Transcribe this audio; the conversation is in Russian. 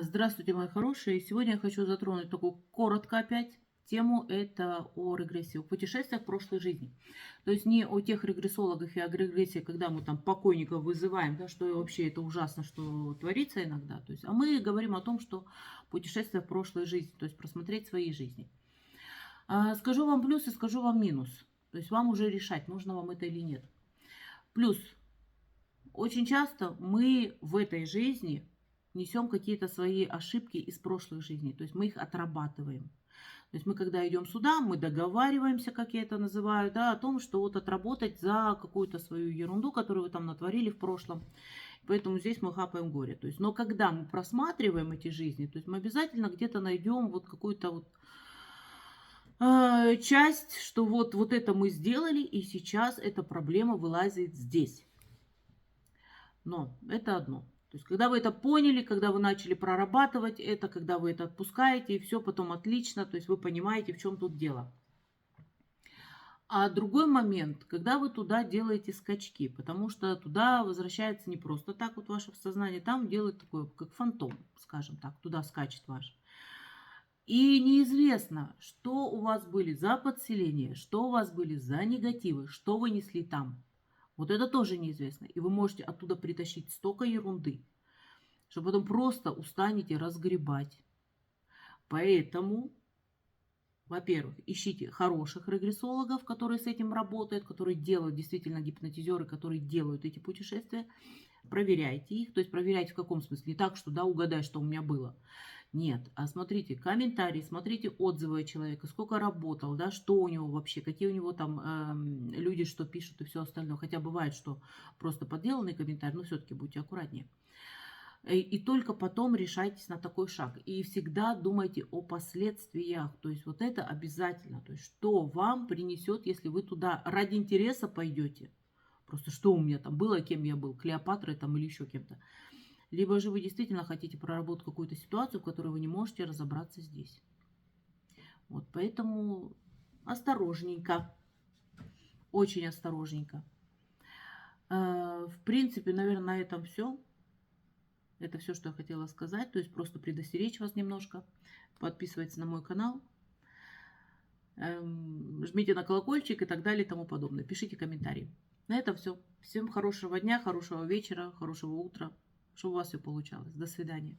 Здравствуйте, мои хорошие. Сегодня я хочу затронуть такую коротко опять тему, это о регрессии, о путешествиях в прошлой жизни. То есть не о тех регрессологах и о регрессии, когда мы там покойников вызываем, да, что вообще это ужасно, что творится иногда. То есть, а мы говорим о том, что путешествие в прошлой жизни, то есть просмотреть свои жизни. Скажу вам плюс и скажу вам минус. То есть вам уже решать, нужно вам это или нет. Плюс. Очень часто мы в этой жизни несем какие-то свои ошибки из прошлых жизней, то есть мы их отрабатываем. То есть мы, когда идем сюда, мы договариваемся, как я это называю, да, о том, что вот отработать за какую-то свою ерунду, которую вы там натворили в прошлом. Поэтому здесь мы хапаем горе. То есть, но когда мы просматриваем эти жизни, то есть мы обязательно где-то найдем вот какую-то вот часть, что вот это мы сделали, и сейчас эта проблема вылазит здесь. Но это одно. То есть, когда вы это поняли, когда вы начали прорабатывать это, когда вы это отпускаете, и все потом отлично, то есть вы понимаете, в чем тут дело. А другой момент, когда вы туда делаете скачки, потому что туда возвращается не просто так вот ваше сознание, там делает такое, как фантом, скажем так, туда скачет ваш. И неизвестно, что у вас были за подселения, что у вас были за негативы, что вы несли там. Вот это тоже неизвестно. И вы можете оттуда притащить столько ерунды, что потом просто устанете разгребать. Поэтому, во-первых, ищите хороших регрессологов, которые с этим работают, которые делают действительно гипнотизеры, которые делают эти путешествия. Проверяйте их. То есть проверяйте в каком смысле? Не так, что да, угадай, что у меня было. Нет, а смотрите комментарии, смотрите отзывы человека, сколько работал, да, что у него вообще, какие у него там люди, что пишут и все остальное. Хотя бывает, что просто подделанный комментарий, но все-таки будьте аккуратнее. И только потом решайтесь на такой шаг. И всегда думайте о последствиях. То есть вот это обязательно. То есть что вам принесет, если вы туда ради интереса пойдете. Просто что у меня там было, кем я был, Клеопатрой там или еще кем-то. Либо же вы действительно хотите проработать какую-то ситуацию, в которой вы не можете разобраться здесь. Вот поэтому осторожненько, очень осторожненько. В принципе, наверное, на этом все. Это все, что я хотела сказать. То есть просто предостеречь вас немножко. Подписывайтесь на мой канал. Жмите на колокольчик и так далее и тому подобное. Пишите комментарии. На этом все. Всем хорошего дня, хорошего вечера, хорошего утра. Чтобы у вас все получалось. До свидания.